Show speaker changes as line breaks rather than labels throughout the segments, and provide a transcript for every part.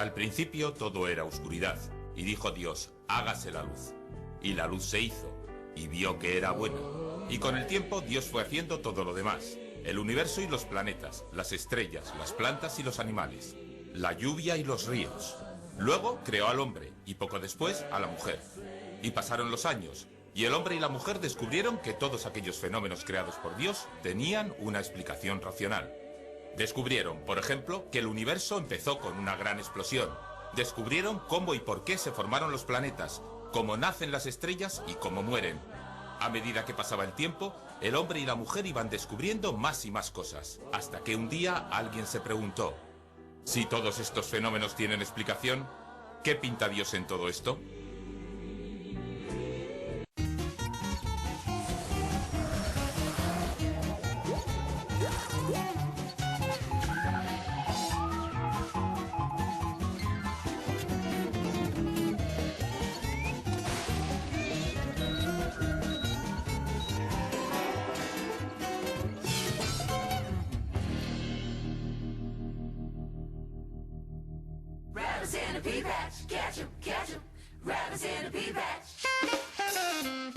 Al principio todo era oscuridad, y dijo Dios, hágase la luz. Y la luz se hizo, y vio que era buena. Y con el tiempo Dios fue haciendo todo lo demás, el universo y los planetas, las estrellas, las plantas y los animales, la lluvia y los ríos. Luego creó al hombre, y poco después a la mujer. Y pasaron los años, y el hombre y la mujer descubrieron que todos aquellos fenómenos creados por Dios tenían una explicación racional. Descubrieron, por ejemplo, que el universo empezó con una gran explosión. Descubrieron cómo y por qué se formaron los planetas, cómo nacen las estrellas y cómo mueren. A medida que pasaba el tiempo, el hombre y la mujer iban descubriendo más y más cosas, hasta que un día alguien se preguntó, si todos estos fenómenos tienen explicación, ¿qué pinta Dios en todo esto?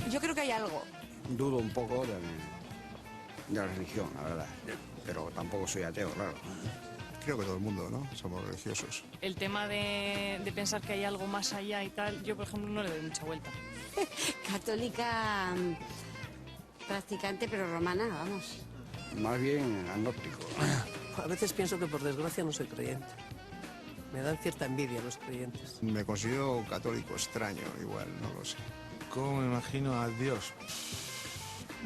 Yo creo que hay algo.
Dudo un poco de la religión, la verdad. Pero tampoco soy ateo, claro.
Creo que todo el mundo, ¿no? Somos religiosos.
El tema de pensar que hay algo más allá y tal, yo, por ejemplo, no le doy mucha vuelta.
Católica, practicante, pero romana, vamos.
Más bien agnóstico.
A veces pienso que por desgracia no soy creyente. Me dan cierta envidia los creyentes.
Me considero católico extraño, igual, no lo sé.
¿Cómo me imagino a Dios?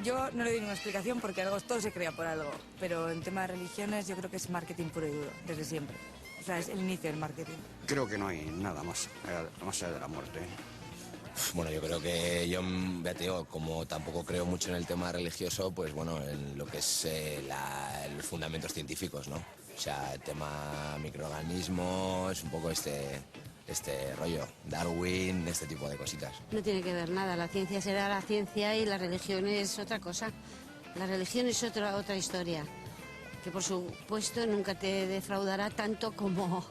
Yo no le doy ninguna explicación porque todo se crea por algo, pero en tema de religiones yo creo que es marketing puro y duro, desde siempre. O sea, es el inicio del marketing.
Creo que no hay nada más allá de la muerte.
Bueno, yo creo que yo, ateo, como tampoco creo mucho en el tema religioso, pues bueno, en lo que es los fundamentos científicos, ¿no? O sea, el tema microorganismos, un poco este rollo, Darwin, este tipo de cositas.
No tiene que ver nada, la ciencia será la ciencia y la religión es otra cosa. La religión es otra historia, que por supuesto nunca te defraudará tanto como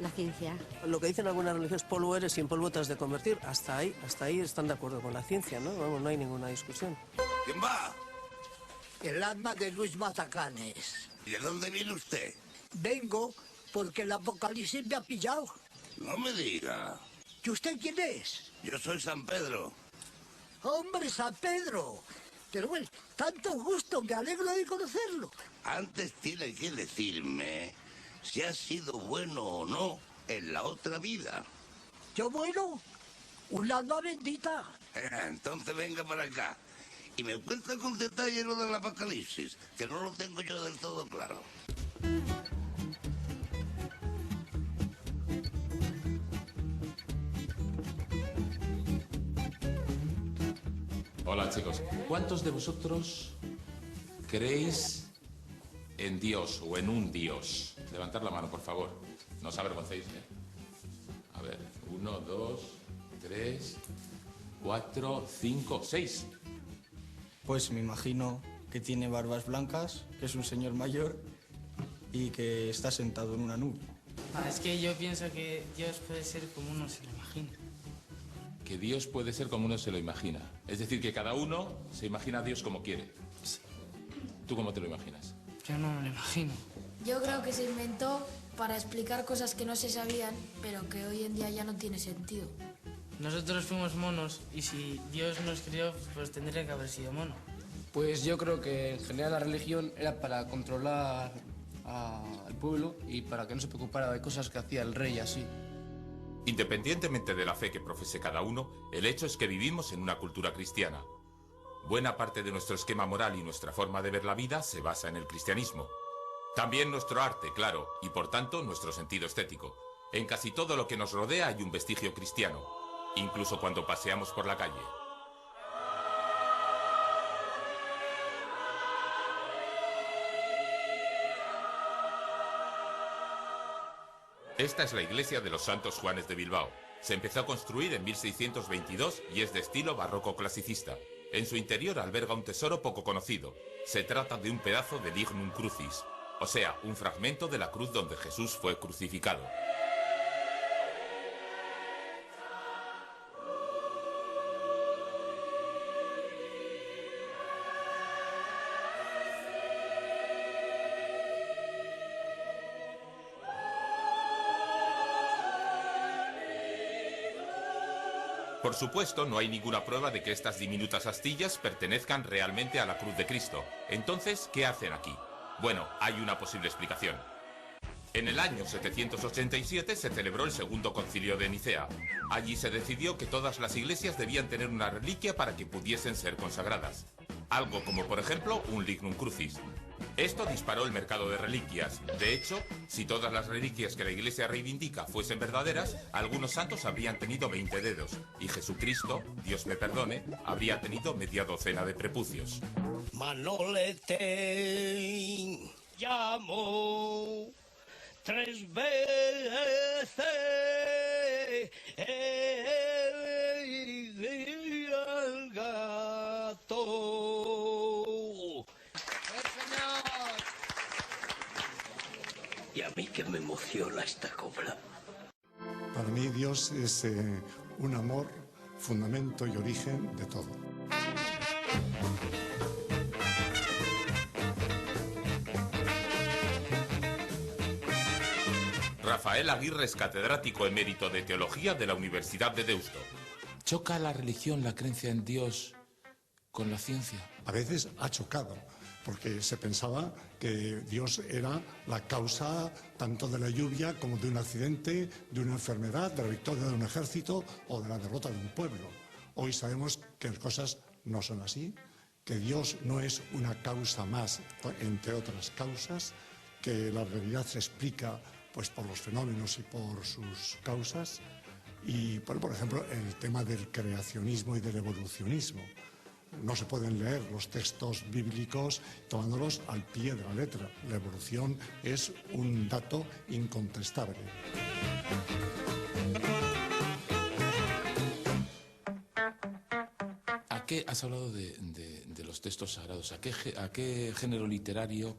la ciencia.
Lo que dicen algunas religiones, polvo eres y en polvo te has de convertir, hasta ahí están de acuerdo con la ciencia, ¿no? Vamos, no hay ninguna discusión.
¿Quién va?
El alma de Luis Matacanes.
¿Y de dónde viene usted?
Vengo porque el apocalipsis me ha pillado.
No me diga.
¿Y usted quién es?
Yo soy San Pedro.
¡Hombre, San Pedro! Pero bueno, tanto gusto, me alegro de conocerlo.
Antes tiene que decirme si ha sido bueno o no en la otra vida.
¿Yo bueno? Un alma bendita.
Entonces venga para acá y me cuenta con detalle lo del apocalipsis, que no lo tengo yo del todo claro.
Hola chicos, ¿cuántos de vosotros creéis en Dios o en un Dios? Levantad la mano, por favor. No os avergoncéis, ¿eh? A ver, 1, 2, 3, 4, 5, 6.
Pues me imagino que tiene barbas blancas, que es un señor mayor y que está sentado en una nube.
Es que yo pienso que Dios puede ser como uno se lo imagina.
Que Dios puede ser como uno se lo imagina. Es decir, que cada uno se imagina a Dios como quiere.
Sí.
¿Tú cómo te lo imaginas?
Yo no me lo imagino.
Yo creo que se inventó para explicar cosas que no se sabían, pero que hoy en día ya no tiene sentido.
Nosotros fuimos monos y si Dios nos crió, pues tendría que haber sido mono.
Pues yo creo que en general la religión era para controlar al pueblo y para que no se preocupara de cosas que hacía el rey así.
Independientemente de la fe que profese cada uno, el hecho es que vivimos en una cultura cristiana. Buena parte de nuestro esquema moral y nuestra forma de ver la vida se basa en el cristianismo. También nuestro arte, claro, y por tanto nuestro sentido estético. En casi todo lo que nos rodea hay un vestigio cristiano, incluso cuando paseamos por la calle. Esta es la iglesia de los Santos Juanes de Bilbao. Se empezó a construir en 1622 y es de estilo barroco clasicista. En su interior alberga un tesoro poco conocido. Se trata de un pedazo de lignum crucis, o sea, un fragmento de la cruz donde Jesús fue crucificado. Por supuesto, no hay ninguna prueba de que estas diminutas astillas pertenezcan realmente a la cruz de Cristo. Entonces, ¿qué hacen aquí? Bueno, hay una posible explicación. En el año 787 se celebró el Segundo Concilio de Nicea. Allí se decidió que todas las iglesias debían tener una reliquia para que pudiesen ser consagradas. Algo como, por ejemplo, un lignum crucis. Esto disparó el mercado de reliquias. De hecho, si todas las reliquias que la Iglesia reivindica fuesen verdaderas, algunos santos habrían tenido 20 dedos, y Jesucristo, Dios me perdone, habría tenido media docena de prepucios.
Manolete llamó 3 veces al gato. Y a mí que me emociona esta cobra.
Para mí Dios es un amor, fundamento y origen de todo.
Rafael Aguirre es catedrático emérito de Teología de la Universidad de Deusto.
¿Choca la religión, la creencia en Dios, con la ciencia?
A veces ha chocado, porque se pensaba que Dios era la causa tanto de la lluvia como de un accidente, de una enfermedad, de la victoria de un ejército o de la derrota de un pueblo. Hoy sabemos que las cosas no son así, que Dios no es una causa más, entre otras causas, que la realidad se explica pues por los fenómenos y por sus causas, y por ejemplo el tema del creacionismo y del evolucionismo. No se pueden leer los textos bíblicos tomándolos al pie de la letra. La evolución es un dato incontestable.
¿A qué has hablado de los textos sagrados? ¿A qué género literario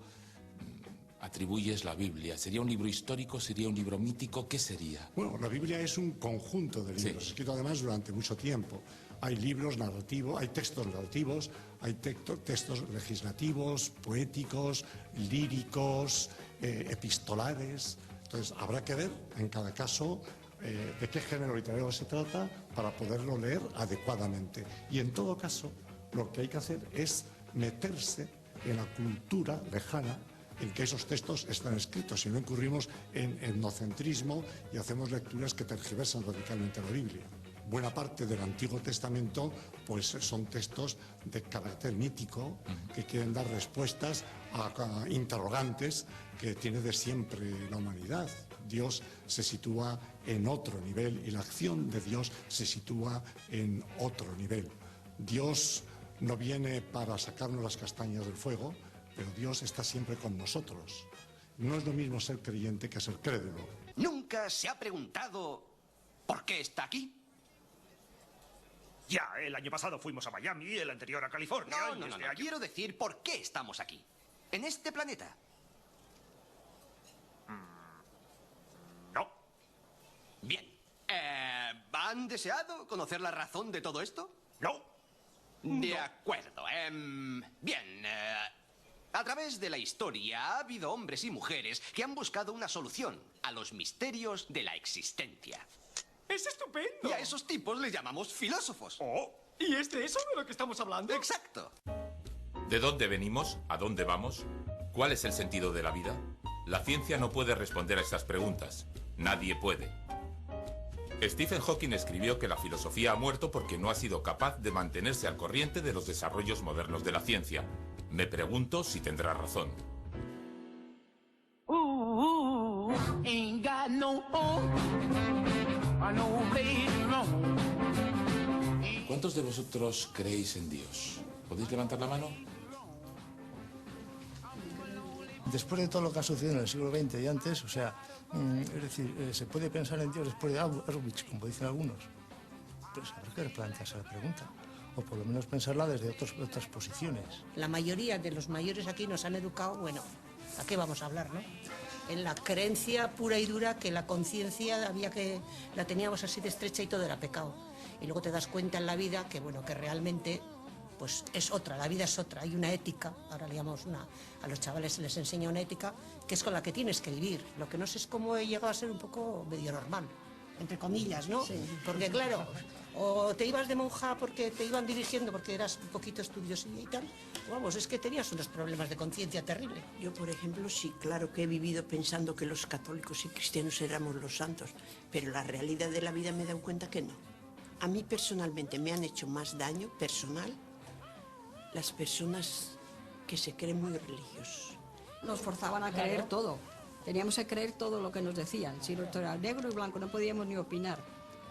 atribuyes la Biblia? ¿Sería un libro histórico? ¿Sería un libro mítico? ¿Qué sería?
Bueno, la Biblia es un conjunto de libros, escrito además durante mucho tiempo. Hay libros narrativos, hay textos narrativos, hay textos legislativos, poéticos, líricos, epistolares. Entonces, habrá que ver en cada caso de qué género literario se trata para poderlo leer adecuadamente. Y en todo caso, lo que hay que hacer es meterse en la cultura lejana en que esos textos están escritos, si no incurrimos en etnocentrismo y hacemos lecturas que tergiversan radicalmente la Biblia. Buena parte del Antiguo Testamento pues son textos de carácter mítico que quieren dar respuestas a interrogantes que tiene de siempre la humanidad. Dios se sitúa en otro nivel y la acción de Dios se sitúa en otro nivel. Dios no viene para sacarnos las castañas del fuego, pero Dios está siempre con nosotros. No es lo mismo ser creyente que ser crédulo.
¿Nunca se ha preguntado por qué está aquí?
Ya, el año pasado fuimos a Miami, el anterior a California.
No, quiero decir por qué estamos aquí, en este planeta.
No.
Bien. ¿Han deseado conocer la razón de todo esto?
No.
De acuerdo. Bien. A través de la historia ha habido hombres y mujeres que han buscado una solución a los misterios de la existencia.
¡Es estupendo!
Y a esos tipos les llamamos filósofos.
Oh, ¿y es de eso de lo que estamos hablando?
Exacto.
¿De dónde venimos? ¿A dónde vamos? ¿Cuál es el sentido de la vida? La ciencia no puede responder a estas preguntas. Nadie puede. Stephen Hawking escribió que la filosofía ha muerto porque no ha sido capaz de mantenerse al corriente de los desarrollos modernos de la ciencia. Me pregunto si tendrá razón.
Ain't got no home. I know baby wrong.
¿Cuántos de vosotros creéis en Dios? ¿Podéis levantar la mano?
Después de todo lo que ha sucedido en el siglo XX y antes, o sea, es decir, se puede pensar en Dios después de Auschwitz, como dicen algunos. Pero habrá que replantearse la pregunta, o por lo menos pensarla desde otras posiciones.
La mayoría de los mayores aquí nos han educado, bueno, ¿a qué vamos a hablar, no? En la creencia pura y dura que la conciencia la teníamos así de estrecha y todo era pecado. Y luego te das cuenta en la vida que, bueno, que realmente pues es otra, la vida es otra, hay una ética, ahora le llamamos a los chavales se les enseña una ética que es con la que tienes que vivir. Lo que no sé es cómo he llegado a ser un poco medio normal. entre comillas, ¿no? Porque claro, o te ibas de monja porque te iban dirigiendo porque eras un poquito estudiosilla y tal, vamos, es que tenías unos problemas de conciencia terrible.
Yo, por ejemplo, sí, claro que he vivido pensando que los católicos y cristianos éramos los santos, pero la realidad de la vida me he dado cuenta que no. A mí personalmente me han hecho más daño personal las personas que se creen muy religiosos.
Nos forzaban a creer todo. Teníamos que creer todo lo que nos decían. Si esto era negro y blanco, no podíamos ni opinar.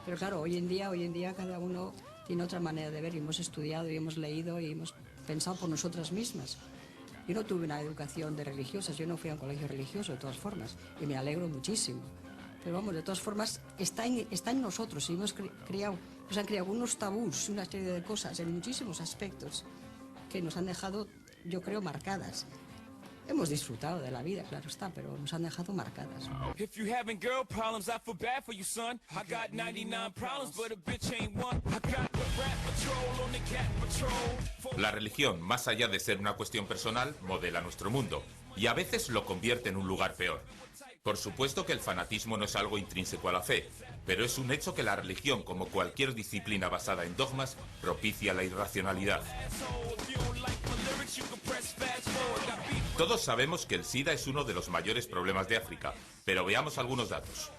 Pero claro, hoy en día cada uno tiene otra manera de ver. Y hemos estudiado y hemos leído y hemos pensado por nosotras mismas. Yo no tuve una educación de religiosas, yo no fui a un colegio religioso de todas formas. Y me alegro muchísimo. Pero vamos, de todas formas, está en nosotros. Y nos han creado unos tabús, una serie de cosas en muchísimos aspectos que nos han dejado, yo creo, marcadas. Hemos disfrutado de la vida, claro está, pero nos han dejado marcadas.
If you having girl problems, I feel bad for you, son. I got 99 problems, but a bitch ain't one. I got the rat patrol on the cat patrol.
La religión, más allá de ser una cuestión personal, modela nuestro mundo y a veces lo convierte en un lugar peor. Por supuesto que el fanatismo no es algo intrínseco a la fe, pero es un hecho que la religión, como cualquier disciplina basada en dogmas, propicia la irracionalidad. Todos sabemos que el SIDA es uno de los mayores problemas de África, pero veamos algunos datos.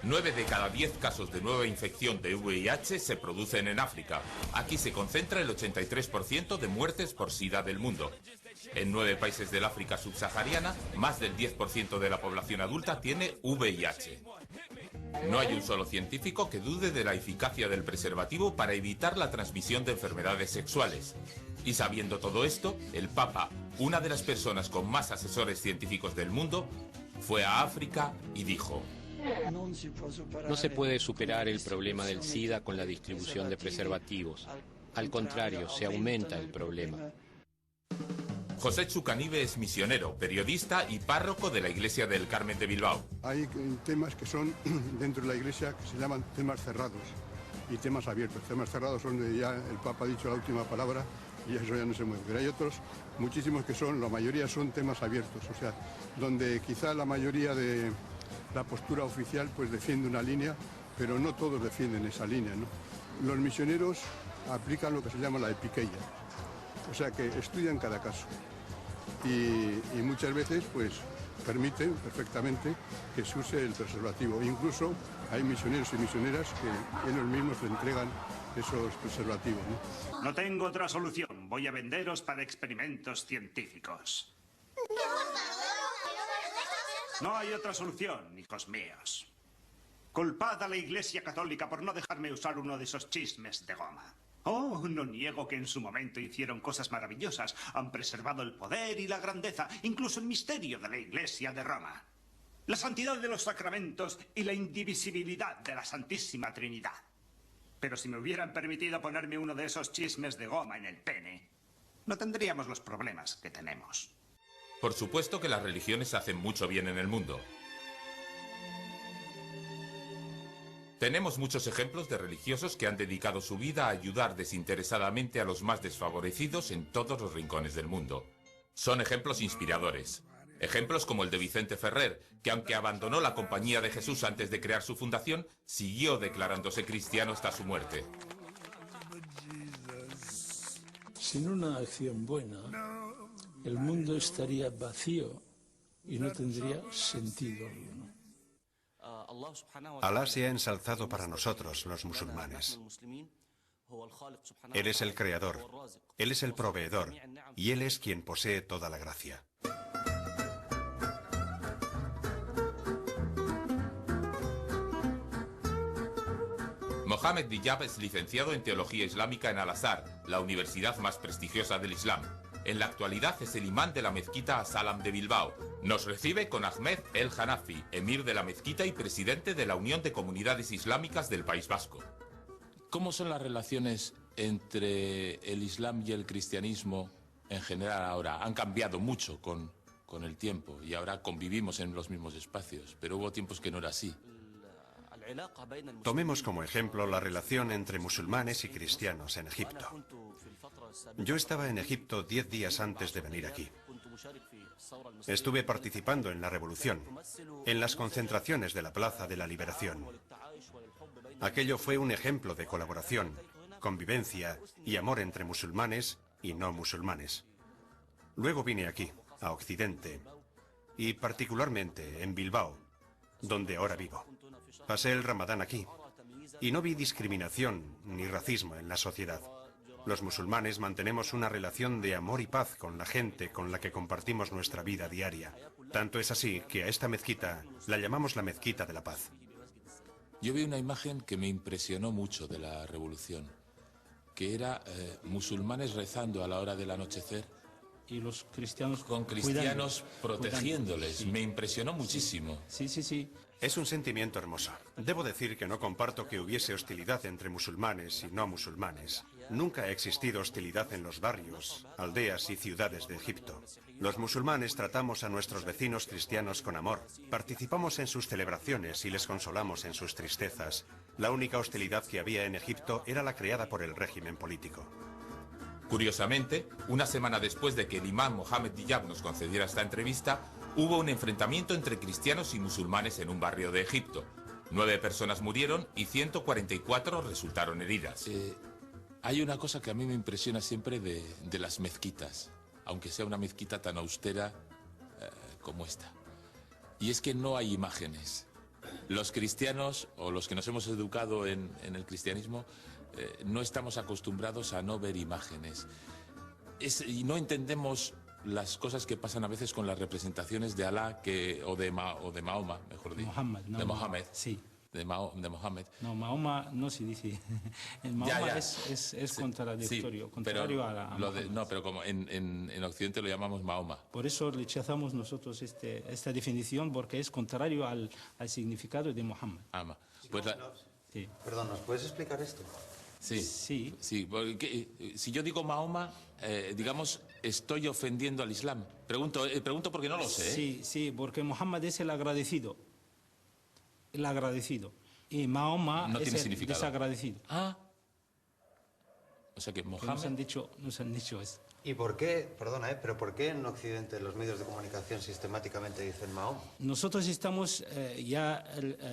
9 de cada 10 casos de nueva infección de VIH se producen en África. Aquí se concentra el 83% de muertes por SIDA del mundo. En 9 países del África subsahariana, más del 10% de la población adulta tiene VIH. No hay un solo científico que dude de la eficacia del preservativo para evitar la transmisión de enfermedades sexuales. Y sabiendo todo esto, el Papa, una de las personas con más asesores científicos del mundo, fue a África y dijo:
No se puede superar el problema del SIDA con la distribución de preservativos. Al contrario, se aumenta el problema.
José Chucanive es misionero, periodista y párroco de la Iglesia del Carmen de Bilbao.
Hay temas que son dentro de la Iglesia que se llaman temas cerrados y temas abiertos. Temas cerrados son donde ya el Papa ha dicho la última palabra y eso ya no se mueve. Pero hay otros, muchísimos que son, la mayoría son temas abiertos, o sea, donde quizá la mayoría de la postura oficial pues defiende una línea, pero no todos defienden esa línea, ¿no? Los misioneros aplican lo que se llama la epiqueia, o sea que estudian cada caso y muchas veces pues permiten perfectamente que se use el preservativo. Incluso hay misioneros y misioneras que ellos mismos le entregan esos preservativos, ¿no?
No tengo otra solución. Voy a venderos para experimentos científicos. No hay otra solución, hijos míos. Culpad a la Iglesia Católica por no dejarme usar uno de esos chismes de goma. Oh, no niego que en su momento hicieron cosas maravillosas. Han preservado el poder y la grandeza, incluso el misterio de la Iglesia de Roma. La santidad de los sacramentos y la indivisibilidad de la Santísima Trinidad. Pero si me hubieran permitido ponerme uno de esos chismes de goma en el pene, no tendríamos los problemas que tenemos.
Por supuesto que las religiones hacen mucho bien en el mundo. Tenemos muchos ejemplos de religiosos que han dedicado su vida a ayudar desinteresadamente a los más desfavorecidos en todos los rincones del mundo. Son ejemplos inspiradores. Ejemplos como el de Vicente Ferrer, que aunque abandonó la Compañía de Jesús antes de crear su fundación, siguió declarándose cristiano hasta su muerte.
Sin una acción buena, el mundo estaría vacío y no tendría sentido alguno.
Alá se ha ensalzado para nosotros, los musulmanes. Él es el creador, Él es el proveedor y Él es quien posee toda la gracia.
Mohamed Diab es licenciado en Teología Islámica en Al-Azhar, la universidad más prestigiosa del Islam. En la actualidad es el imán de la mezquita As-Salam de Bilbao. Nos recibe con Ahmed El Hanafi, emir de la mezquita y presidente de la Unión de Comunidades Islámicas del País Vasco.
¿Cómo son las relaciones entre el Islam y el cristianismo en general ahora? Han cambiado mucho con el tiempo y ahora convivimos en los mismos espacios, pero hubo tiempos que no era así.
Tomemos como ejemplo la relación entre musulmanes y cristianos en Egipto. Yo estaba en Egipto 10 días antes de venir aquí. Estuve participando en la revolución, en las concentraciones de la Plaza de la Liberación. Aquello fue un ejemplo de colaboración, convivencia y amor entre musulmanes y no musulmanes. Luego vine aquí, a Occidente, y particularmente en Bilbao, donde ahora vivo. Pasé el Ramadán aquí, y no vi discriminación ni racismo en la sociedad. Los musulmanes mantenemos una relación de amor y paz con la gente con la que compartimos nuestra vida diaria. Tanto es así que a esta mezquita la llamamos la Mezquita de la Paz.
Yo vi una imagen que me impresionó mucho de la revolución, que era musulmanes rezando a la hora del anochecer.
Y los cristianos
con cristianos protegiéndoles. Me impresionó muchísimo.
Sí.
Es un sentimiento hermoso. Debo decir que no comparto que hubiese hostilidad entre musulmanes y no musulmanes. Nunca ha existido hostilidad en los barrios, aldeas y ciudades de Egipto. Los musulmanes tratamos a nuestros vecinos cristianos con amor. Participamos en sus celebraciones y les consolamos en sus tristezas. La única hostilidad que había en Egipto era la creada por el régimen político.
Curiosamente, una semana después de que el imán Mohamed Diab nos concediera esta entrevista, hubo un enfrentamiento entre cristianos y musulmanes en un barrio de Egipto. 9 personas murieron y 144 resultaron heridas.
Hay una cosa que a mí me impresiona siempre de las mezquitas, aunque sea una mezquita tan austera como esta. Y es que no hay imágenes. Los cristianos, o los que nos hemos educado en el cristianismo, no estamos acostumbrados a no ver imágenes. Y no entendemos las cosas que pasan a veces con las representaciones de Alá o de Mahoma, mejor dicho.
De
Mohammed.
Sí.
De Mohammed.
No, Mahoma no se dice. El Mahoma es contradictorio,
sí,
contrario a
no, pero como en Occidente lo llamamos Mahoma.
Por eso rechazamos nosotros esta definición, porque es contrario al significado de Mohammed.
Pues
sí.
Perdón, ¿nos puedes explicar esto?
Sí. Porque, si yo digo Mahoma, digamos, estoy ofendiendo al Islam. Pregunto porque no lo sé.
Sí, porque Mohammed es el agradecido. El agradecido. Y Mahoma
no
es
tiene
el
significado.
desagradecido.
O sea que Mohammed...
Nos han dicho eso.
¿Y por qué, perdona, pero por qué en Occidente los medios de comunicación sistemáticamente dicen Mahoma?
Nosotros estamos ya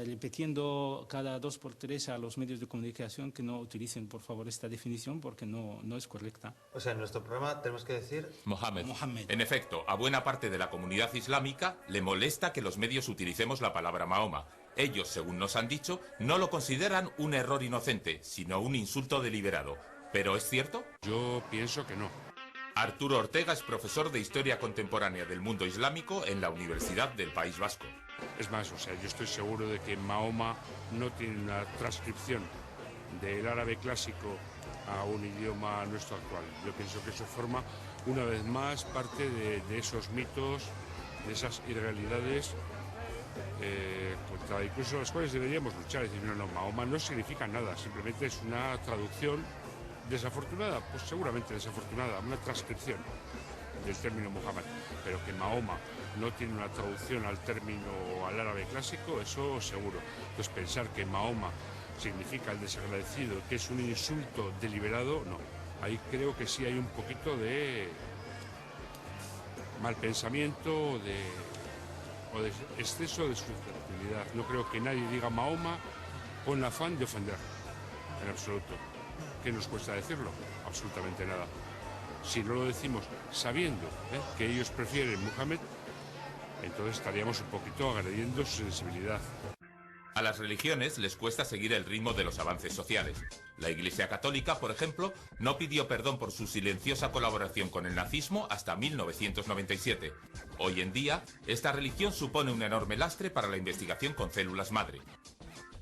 repitiendo cada 2 por 3 a los medios de comunicación que no utilicen, por favor, esta definición porque no es correcta.
O sea, en nuestro programa tenemos que decir...
Mohammed.
En efecto, a buena parte de la comunidad islámica le molesta que los medios utilicemos la palabra Mahoma. Ellos, según nos han dicho, no lo consideran un error inocente, sino un insulto deliberado. ¿Pero es cierto?
Yo pienso que no.
Arturo Ortega es profesor de Historia Contemporánea del Mundo Islámico en la Universidad del País Vasco.
Es más, yo estoy seguro de que Mahoma no tiene una transcripción del árabe clásico a un idioma nuestro actual. Yo pienso que eso forma, una vez más, parte de esos mitos, de esas irrealidades contra incluso las cuales deberíamos luchar. Es decir, no, Mahoma no significa nada, simplemente es una traducción desafortunada, pues seguramente desafortunada, una transcripción del término Muhammad, pero que Mahoma no tiene una traducción al término al árabe clásico, eso seguro. Entonces pensar que Mahoma significa el desagradecido, que es un insulto deliberado, no. Ahí creo que sí hay un poquito de mal pensamiento o de exceso de susceptibilidad. No creo que nadie diga Mahoma con el afán de ofender, en absoluto. ¿Qué nos cuesta decirlo? Absolutamente nada. Si no lo decimos sabiendo que ellos prefieren Muhammad, entonces estaríamos un poquito agrediendo su sensibilidad.
A las religiones les cuesta seguir el ritmo de los avances sociales. La Iglesia Católica, por ejemplo, no pidió perdón por su silenciosa colaboración con el nazismo hasta 1997. Hoy en día, esta religión supone un enorme lastre para la investigación con células madre.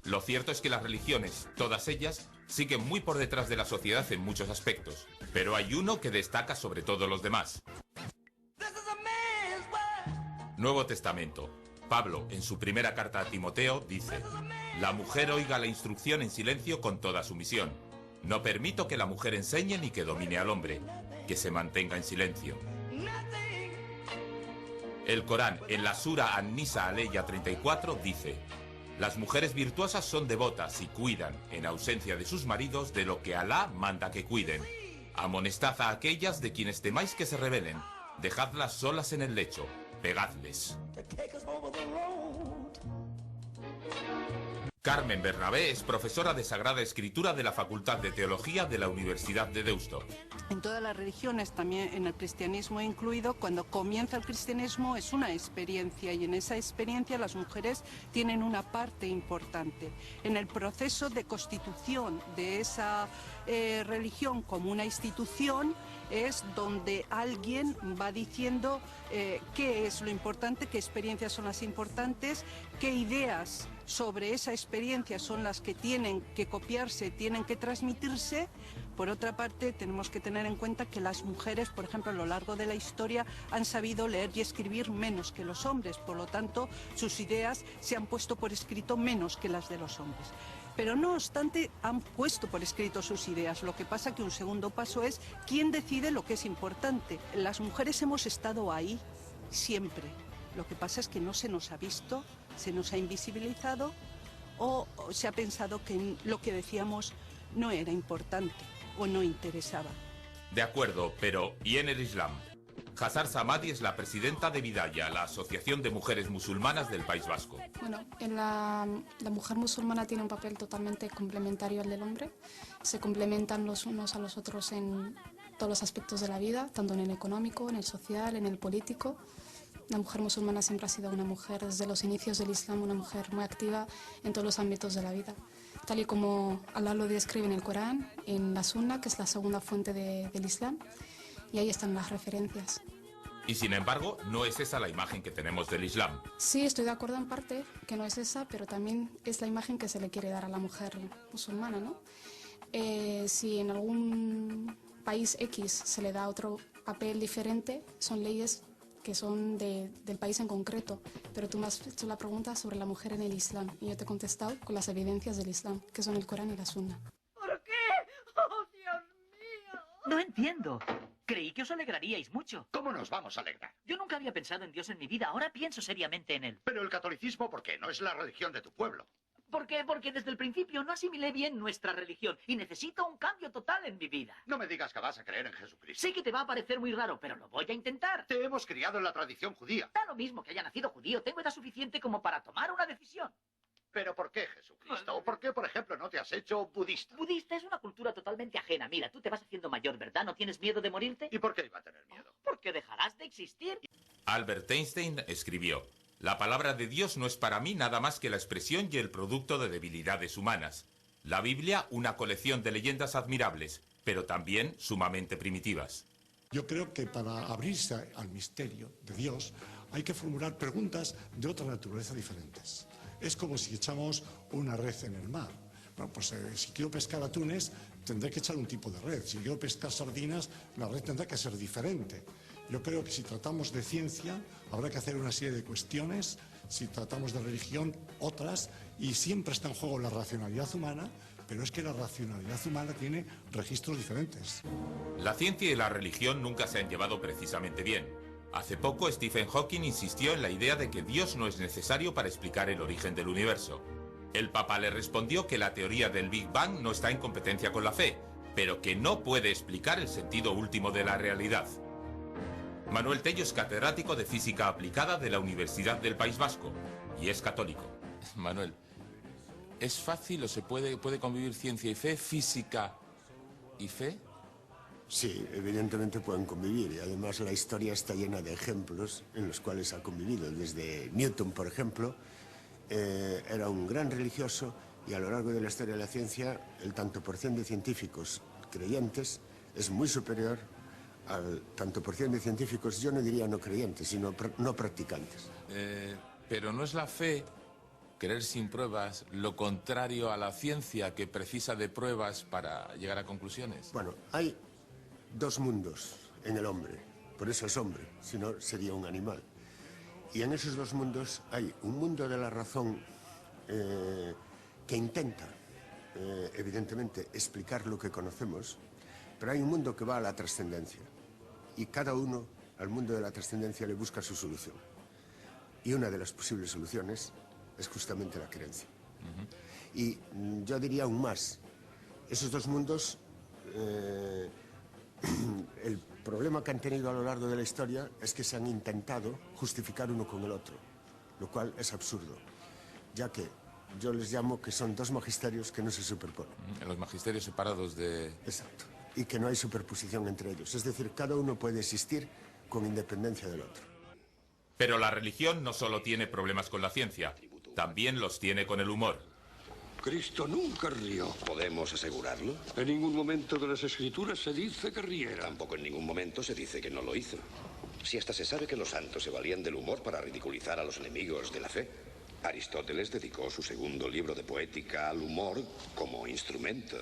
Lo cierto es que las religiones, todas ellas, siguen muy por detrás de la sociedad en muchos aspectos, pero hay uno que destaca sobre todos los demás. Nuevo Testamento. Pablo, en su primera carta a Timoteo, dice: la mujer oiga la instrucción en silencio con toda sumisión. No permito que la mujer enseñe ni que domine al hombre, que se mantenga en silencio. El Corán, en la Sura An-Nisa Aleya 34, dice: las mujeres virtuosas son devotas y cuidan, en ausencia de sus maridos, de lo que Alá manda que cuiden. Amonestad a aquellas de quienes temáis que se rebelen. Dejadlas solas en el lecho. Pegadles. Carmen Bernabé es profesora de Sagrada Escritura de la Facultad de Teología de la Universidad de Deusto.
En todas las religiones, también en el cristianismo incluido, cuando comienza el cristianismo es una experiencia y en esa experiencia las mujeres tienen una parte importante. En el proceso de constitución de esa religión como una institución es donde alguien va diciendo qué es lo importante, qué experiencias son las importantes, qué ideas sobre esa experiencia son las que tienen que copiarse, tienen que transmitirse. Por otra parte, tenemos que tener en cuenta que las mujeres, por ejemplo, a lo largo de la historia han sabido leer y escribir menos que los hombres, por lo tanto, sus ideas se han puesto por escrito menos que las de los hombres. Pero no obstante, han puesto por escrito sus ideas. Lo que pasa que un segundo paso es quién decide lo que es importante. Las mujeres hemos estado ahí siempre. Lo que pasa es que no se nos ha visto, se nos ha invisibilizado o se ha pensado que lo que decíamos no era importante o no interesaba.
De acuerdo, pero ¿y en el Islam? Hazar Samadi es la presidenta de Bidaya, la Asociación de Mujeres Musulmanas del País Vasco.
Bueno, la mujer musulmana tiene un papel totalmente complementario al del hombre. Se complementan los unos a los otros en todos los aspectos de la vida, tanto en el económico, en el social, en el político. La mujer musulmana siempre ha sido una mujer, desde los inicios del Islam, una mujer muy activa en todos los ámbitos de la vida. Tal y como Allah lo describe en el Corán, en la Sunna, que es la segunda fuente del Islam, y ahí están las referencias.
Y sin embargo, no es esa la imagen que tenemos del Islam.
Sí, estoy de acuerdo en parte que no es esa, pero también es la imagen que se le quiere dar a la mujer musulmana, ¿no? Si en algún país X se le da otro papel diferente, son leyes que son del país en concreto, pero tú me has hecho la pregunta sobre la mujer en el Islam y yo te he contestado con las evidencias del Islam, que son el Corán y la Sunna.
¿Por qué? ¡Oh, Dios mío! No entiendo. Creí que os alegraríais mucho.
¿Cómo nos vamos a alegrar?
Yo nunca había pensado en Dios en mi vida, ahora pienso seriamente en él.
Pero el catolicismo, ¿por qué? No es la religión de tu pueblo.
¿Por qué? Porque desde el principio no asimilé bien nuestra religión y necesito un cambio total en mi vida.
No me digas que vas a creer en Jesucristo.
Sé que te va a parecer muy raro, pero lo voy a intentar.
Te hemos criado en la tradición judía.
Da lo mismo que haya nacido judío, tengo edad suficiente como para tomar una decisión.
¿Pero por qué Jesucristo? ¿O por qué, por ejemplo, no te has hecho budista?
Budista es una cultura totalmente ajena. Mira, tú te vas haciendo mayor, ¿verdad? ¿No tienes miedo de morirte?
¿Y por qué iba a tener miedo?
Porque dejarás de existir.
Albert Einstein escribió: la palabra de Dios no es para mí nada más que la expresión y el producto de debilidades humanas. La Biblia, una colección de leyendas admirables, pero también sumamente primitivas.
Yo creo que para abrirse al misterio de Dios hay que formular preguntas de otra naturaleza diferentes. Es como si echamos una red en el mar. Bueno, pues si quiero pescar atunes, tendré que echar un tipo de red. Si quiero pescar sardinas, la red tendrá que ser diferente. Yo creo que si tratamos de ciencia, habrá que hacer una serie de cuestiones. Si tratamos de religión, otras. Y siempre está en juego la racionalidad humana, pero es que la racionalidad humana tiene registros diferentes.
La ciencia y la religión nunca se han llevado precisamente bien. Hace poco Stephen Hawking insistió en la idea de que Dios no es necesario para explicar el origen del universo. El Papa le respondió que la teoría del Big Bang no está en competencia con la fe, pero que no puede explicar el sentido último de la realidad. Manuel Tello es catedrático de Física Aplicada de la Universidad del País Vasco y es católico.
Manuel, ¿es fácil o se puede convivir ciencia y fe, física y fe?
Sí, evidentemente pueden convivir y además la historia está llena de ejemplos en los cuales ha convivido. Desde Newton, por ejemplo, era un gran religioso y a lo largo de la historia de la ciencia el tanto por cien de científicos creyentes es muy superior al tanto por cien de científicos, yo no diría no creyentes, sino no practicantes.
Pero ¿no es la fe, creer sin pruebas, lo contrario a la ciencia que precisa de pruebas para llegar a conclusiones?
Bueno, hay dos mundos en el hombre, por eso es hombre, si no sería un animal. Y en esos dos mundos hay un mundo de la razón que intenta, evidentemente, explicar lo que conocemos, pero hay un mundo que va a la trascendencia. Y cada uno al mundo de la trascendencia le busca su solución. Y una de las posibles soluciones es justamente la creencia. Y yo diría aún más, esos dos mundos el problema que han tenido a lo largo de la historia es que se han intentado justificar uno con el otro, lo cual es absurdo, ya que yo les llamo que son dos magisterios que no se superponen.
Los magisterios separados de...
Exacto. Y que no hay superposición entre ellos. Es decir, cada uno puede existir con independencia del otro.
Pero la religión no solo tiene problemas con la ciencia, también los tiene con el humor.
Cristo nunca rió. ¿Podemos asegurarlo? En ningún momento de las Escrituras se dice que riera. Tampoco en ningún momento se dice que no lo hizo. Si hasta se sabe que los santos se valían del humor para ridiculizar a los enemigos de la fe. Aristóteles dedicó su segundo libro de poética al humor como instrumento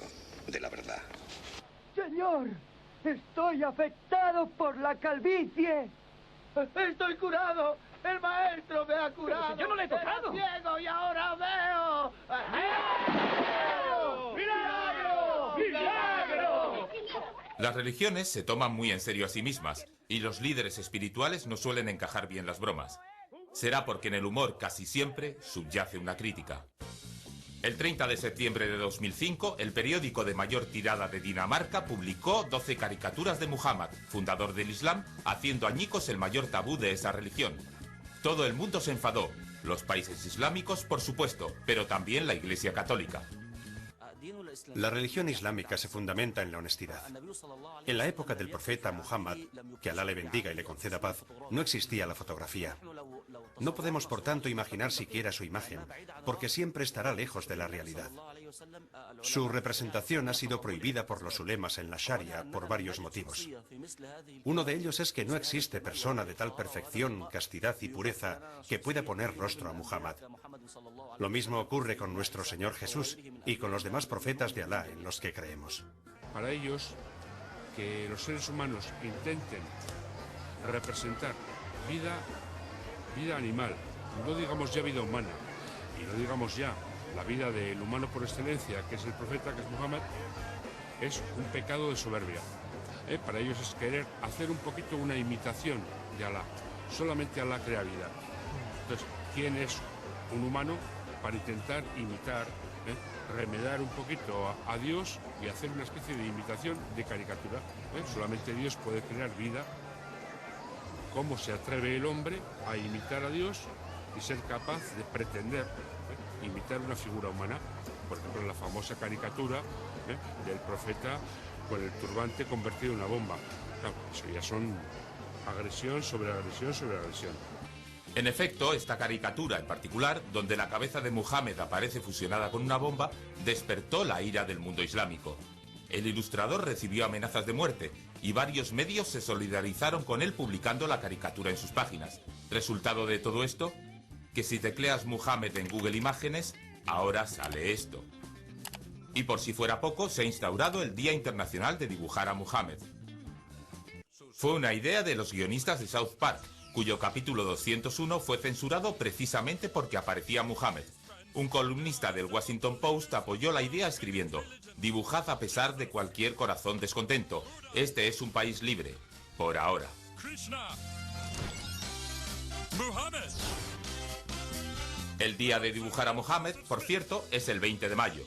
de la verdad.
Señor, estoy afectado por la calvicie. Estoy curado. El maestro me ha curado.
Pero si yo no le he tocado.
Era ciego y ahora veo. ¡Milagro! ¡Milagro!
Las religiones se toman muy en serio a sí mismas y los líderes espirituales no suelen encajar bien las bromas. Será porque en el humor casi siempre subyace una crítica. El 30 de septiembre de 2005, el periódico de mayor tirada de Dinamarca publicó 12 caricaturas de Muhammad, fundador del Islam, haciendo añicos el mayor tabú de esa religión. Todo el mundo se enfadó, los países islámicos, por supuesto, pero también la Iglesia Católica.
La religión islámica se fundamenta en la honestidad. En la época del profeta Muhammad, que Alá le bendiga y le conceda paz, no existía la fotografía. No podemos, por tanto, imaginar siquiera su imagen, porque siempre estará lejos de la realidad. Su representación ha sido prohibida por los ulemas en la Sharia por varios motivos. Uno de ellos es que no existe persona de tal perfección, castidad y pureza que pueda poner rostro a Muhammad. Lo mismo ocurre con nuestro Señor Jesús y con los demás profetas de Alá en los que creemos.
Para ellos, que los seres humanos intenten representar vida animal, no digamos ya vida humana, y no digamos ya la vida del humano por excelencia, que es el profeta, que es Muhammad, es un pecado de soberbia. Para ellos es querer hacer un poquito una imitación de Alá. Solamente Alá crea vida. Entonces, ¿quién es un humano para intentar imitar, remedar un poquito a Dios y hacer una especie de imitación de caricatura? Solamente Dios puede crear vida. ¿Cómo se atreve el hombre a imitar a Dios y ser capaz de pretender imitar una figura humana? Por ejemplo, la famosa caricatura del profeta con el turbante convertido en una bomba. Claro, eso ya son agresión sobre agresión sobre agresión.
En efecto, esta caricatura en particular, donde la cabeza de Muhammad aparece fusionada con una bomba, despertó la ira del mundo islámico. El ilustrador recibió amenazas de muerte y varios medios se solidarizaron con él publicando la caricatura en sus páginas. Resultado de todo esto, que si tecleas Muhammad en Google Imágenes, ahora sale esto. Y por si fuera poco, se ha instaurado el Día Internacional de Dibujar a Muhammad. Fue una idea de los guionistas de South Park, cuyo capítulo 201 fue censurado precisamente porque aparecía Muhammad. Un columnista del Washington Post apoyó la idea escribiendo: «Dibujad a pesar de cualquier corazón descontento. Este es un país libre. Por ahora». El día de dibujar a Muhammad, por cierto, es el 20 de mayo.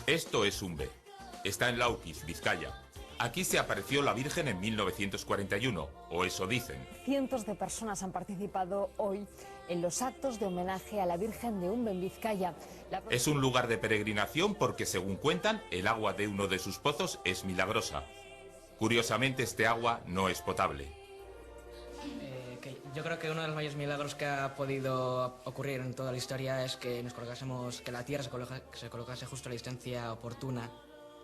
Esto es Umbe. Está en Laukiz, Vizcaya. Aquí se apareció la Virgen en 1941, o eso dicen.
Cientos de personas han participado hoy en los actos de homenaje a la Virgen de Umbe en Vizcaya.
Es un lugar de peregrinación porque, según cuentan, el agua de uno de sus pozos es milagrosa. Curiosamente, este agua no es potable.
Yo creo que uno de los mayores milagros que ha podido ocurrir en toda la historia es que nos colocásemos, que la Tierra se colocase justo a la distancia oportuna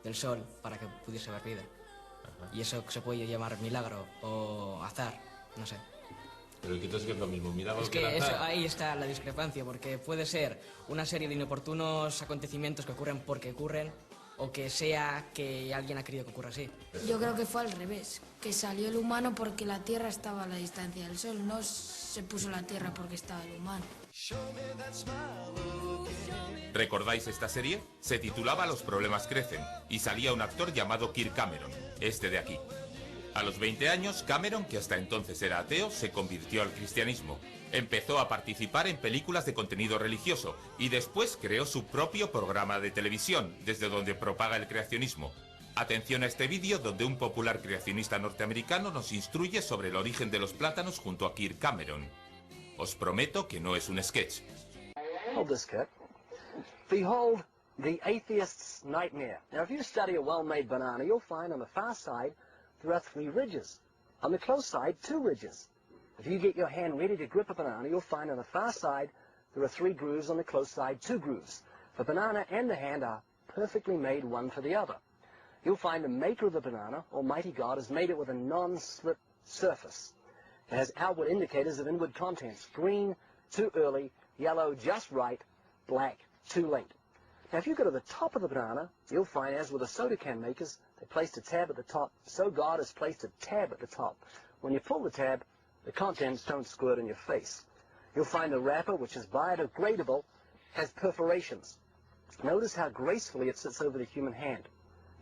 del Sol para que pudiese haber vida. Y eso se puede llamar milagro o azar, no sé.
Pero ¿qué es lo mismo? ¿Milagro
es que eso, ahí está la discrepancia, porque puede ser una serie de inoportunos acontecimientos que ocurren porque ocurren, o que sea que alguien ha querido que ocurra así.
Yo creo que fue al revés, que salió el humano porque la Tierra estaba a la distancia del Sol, no se puso la Tierra porque estaba el humano.
¿Recordáis esta serie? Se titulaba Los problemas crecen y salía un actor llamado Kirk Cameron, este de aquí. A los 20 años, Cameron, que hasta entonces era ateo, se convirtió al cristianismo. Empezó a participar en películas de contenido religioso y después creó su propio programa de televisión, desde donde propaga el creacionismo. Atención a este vídeo donde un popular creacionista norteamericano nos instruye sobre el origen de los plátanos junto a Kirk Cameron. Os prometo que no es un sketch.
Hold this, Kirk. Behold the atheist's nightmare. Now, if you study a well-made banana, you'll find on the far side there are 3 ridges. On the close side, 2 ridges. If you get your hand ready to grip a banana, you'll find on the far side there are 3 grooves, on the close side 2 grooves. The banana and the hand are perfectly made one for the other. You'll find the maker of the banana, Almighty God, has made it with a non-slip surface. It has outward indicators of inward contents: green, too early; yellow, just right; black, too late. Now, if you go to the top of the banana, you'll find, as with the soda can makers, they placed a tab at the top. So God has placed a tab at the top. When you pull the tab, the contents don't squirt in your face. You'll find the wrapper, which is biodegradable, has perforations. Notice how gracefully it sits over the human hand.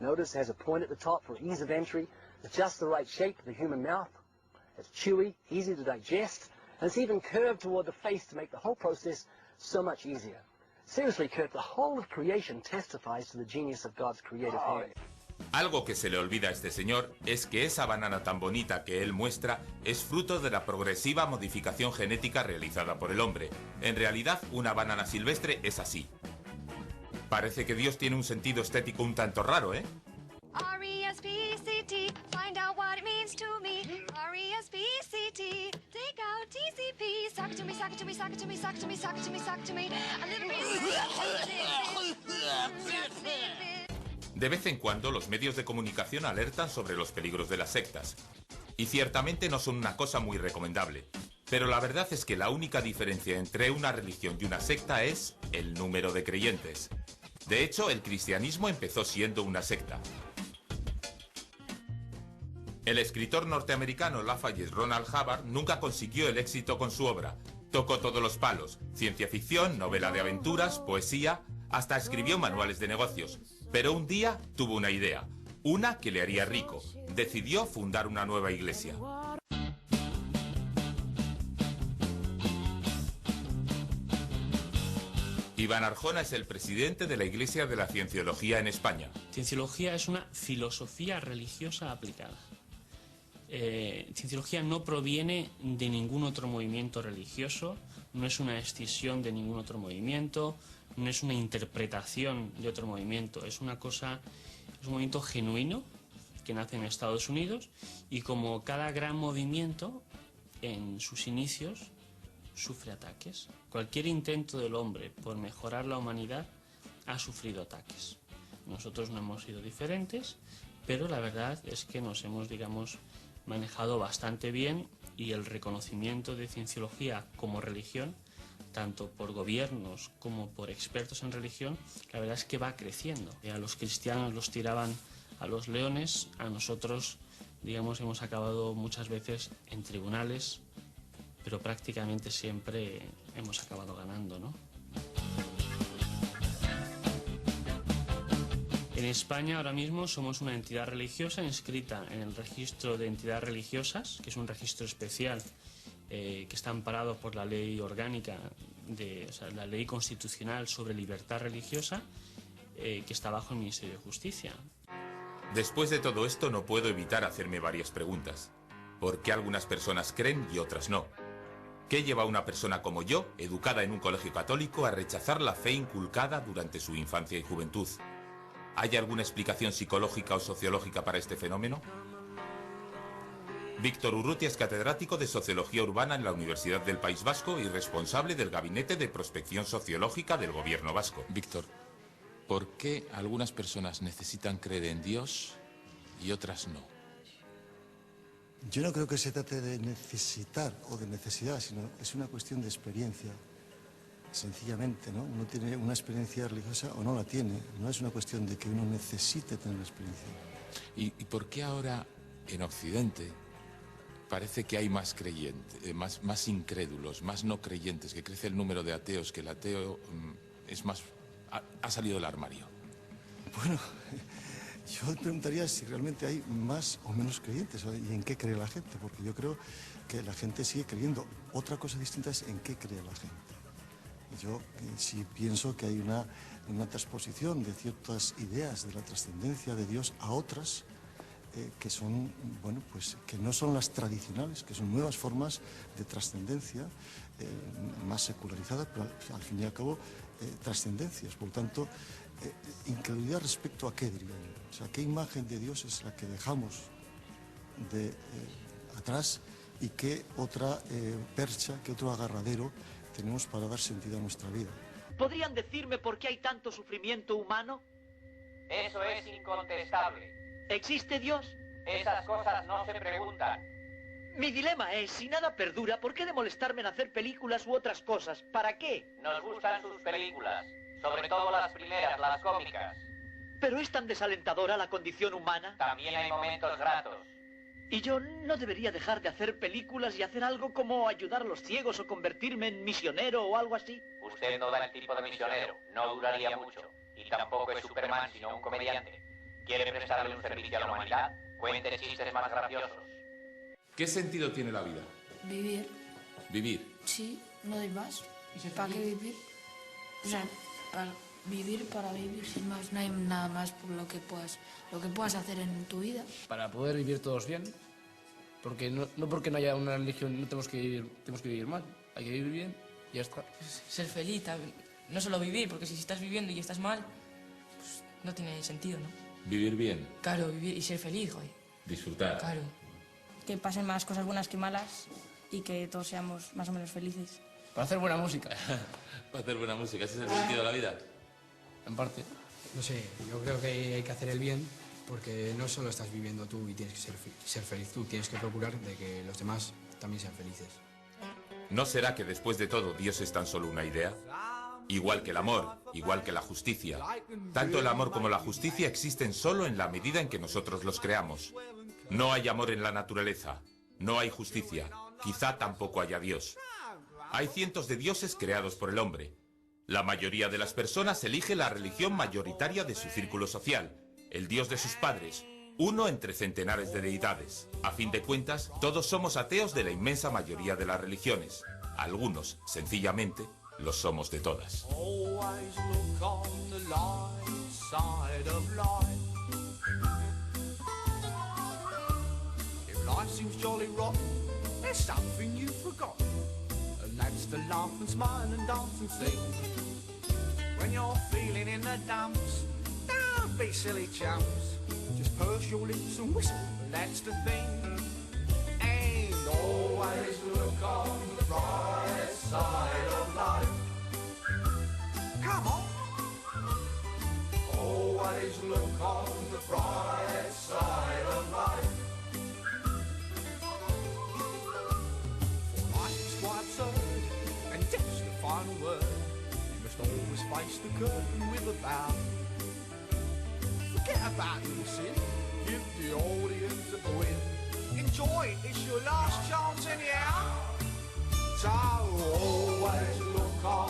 Notice it has a point at the top for ease of entry. It's just the right shape for the human mouth. It's chewy, easy to digest, and it's even curved toward the face to make the whole process so much easier. Seriously, Kurt, the whole of creation testifies to the genius of God's creative hand.
Algo que se le olvida a este señor es que esa banana tan bonita que él muestra es fruto de la progresiva modificación genética realizada por el hombre. En realidad, una banana silvestre es así. Parece que Dios tiene un sentido estético un tanto raro, ¿eh?
R-E-S-P-C-T, find out what it means to me. R-E-S-P-C-T, take out TCP, sock it to me, sock it to me, sock it to me, sock it to me, sock it to me, sock it to me. A little bit.
De vez en cuando los medios de comunicación alertan sobre los peligros de las sectas. Y ciertamente no son una cosa muy recomendable. Pero la verdad es que la única diferencia entre una religión y una secta es el número de creyentes. De hecho, el cristianismo empezó siendo una secta. El escritor norteamericano Lafayette Ronald Hubbard nunca consiguió el éxito con su obra. Tocó todos los palos: ciencia ficción, novela de aventuras, poesía, hasta escribió manuales de negocios. Pero un día tuvo una idea, una que le haría rico. Decidió fundar una nueva iglesia. Iván Arjona es el presidente de la Iglesia de la Cienciología en España.
Cienciología es una filosofía religiosa aplicada. Cienciología no proviene de ningún otro movimiento religioso, no es una escisión de ningún otro movimiento, no es una interpretación de otro movimiento, es un movimiento genuino que nace en Estados Unidos y, como cada gran movimiento, en sus inicios sufre ataques. Cualquier intento del hombre por mejorar la humanidad ha sufrido ataques. Nosotros no hemos sido diferentes, pero la verdad es que nos hemos, manejado bastante bien, y el reconocimiento de cienciología como religión, tanto por gobiernos como por expertos en religión, la verdad es que va creciendo. A los cristianos los tiraban a los leones, a nosotros, hemos acabado muchas veces en tribunales, pero prácticamente siempre hemos acabado ganando, ¿no? En España ahora mismo somos una entidad religiosa inscrita en el registro de entidades religiosas, que es un registro especial que está amparado por la ley orgánica, la ley constitucional sobre libertad religiosa, que está bajo el Ministerio de Justicia.
Después de todo esto no puedo evitar hacerme varias preguntas. ¿Por qué algunas personas creen y otras no? ¿Qué lleva a una persona como yo, educada en un colegio católico, a rechazar la fe inculcada durante su infancia y juventud? ¿Hay alguna explicación psicológica o sociológica para este fenómeno? Víctor Urrutia es catedrático de Sociología Urbana en la Universidad del País Vasco y responsable del Gabinete de Prospección Sociológica del Gobierno vasco.
Víctor, ¿por qué algunas personas necesitan creer en Dios y otras no?
Yo no creo que se trate de necesitar o de necesidad, sino es una cuestión de experiencia, sencillamente, ¿no? Uno tiene una experiencia religiosa o no la tiene, no es una cuestión de que uno necesite tener la experiencia.
¿Y por qué ahora en Occidente parece que hay más creyentes, más incrédulos, más no creyentes, que crece el número de ateos, que el ateo ha salido del armario?
Bueno, Yo preguntaría si realmente hay más o menos creyentes y en qué cree la gente, porque yo creo que la gente sigue creyendo. Otra cosa distinta es en qué cree la gente. Yo sí pienso que hay una transposición de ciertas ideas de la trascendencia de Dios a otras que son, bueno, pues que no son las tradicionales, que son nuevas formas de trascendencia más secularizadas, pero al fin y al cabo trascendencias. Por lo tanto, incredulidad respecto a qué, diría yo. O sea, qué imagen de Dios es la que dejamos de atrás y qué otra percha, qué otro agarradero tenemos para dar sentido a nuestra vida.
¿Podrían decirme por qué hay tanto sufrimiento humano?
Eso es incontestable.
¿Existe Dios?
Esas cosas no se preguntan.
Mi dilema es, si nada perdura, ¿por qué de molestarme en hacer películas u otras cosas? ¿Para qué?
Nos gustan sus películas, sobre todo las primeras, las cómicas.
¿Pero es tan desalentadora la condición humana?
También hay momentos gratos.
¿Y yo no debería dejar de hacer películas y hacer algo como ayudar a los ciegos o convertirme en misionero o algo así?
Usted no da el tipo de misionero, no duraría mucho. Y tampoco es Superman, sino un comediante. ¿Quiere prestarle un servicio a la humanidad? Cuente chistes más graciosos.
¿Qué sentido tiene la vida?
Vivir.
Vivir.
Sí, no hay más. ¿Para qué vivir? O sea, para vivir sin más. No hay nada más por lo que puedas hacer en tu vida.
Para poder vivir todos bien. Porque no porque no haya una religión no tenemos que vivir mal. Hay que vivir bien y ya está.
Ser feliz, no solo vivir, porque si estás viviendo y estás mal, pues no tiene sentido, ¿no?
Vivir bien.
Claro, vivir y ser feliz, joder.
Disfrutar.
Claro.
Que pasen más cosas buenas que malas y que todos seamos más o menos felices.
Para hacer buena música.
Para hacer buena música, ¿ese es el sentido de la vida?
En parte.
No sé, yo creo que hay que hacer el bien porque no solo estás viviendo tú y tienes que ser feliz tú, tienes que procurar de que los demás también sean felices.
¿No será que después de todo Dios es tan solo una idea? Igual que el amor, igual que la justicia. Tanto el amor como la justicia existen solo en la medida en que nosotros los creamos. No hay amor en la naturaleza, no hay justicia, quizá tampoco haya Dios. Hay cientos de dioses creados por el hombre. La mayoría de las personas elige la religión mayoritaria de su círculo social, el Dios de sus padres, uno entre centenares de deidades. A fin de cuentas, todos somos ateos de la inmensa mayoría de las religiones. Algunos, sencillamente, los somos de todas.
Always look on the light side of life. If life seems jolly rotten, there's something you've forgotten, and that's to laugh and smile and dance and sing. When you're feeling in the dumps, don't be silly chumps. Just purse your lips and whistle, that's the thing. And always look on the bright side of life. Come on. Always look on the bright side of life. For life is quite absurd, and death's the final word. You must always face the curtain with a bow. Forget about your sin, give the audience a grin. Enjoy it, it's your last chance anyhow. So always look on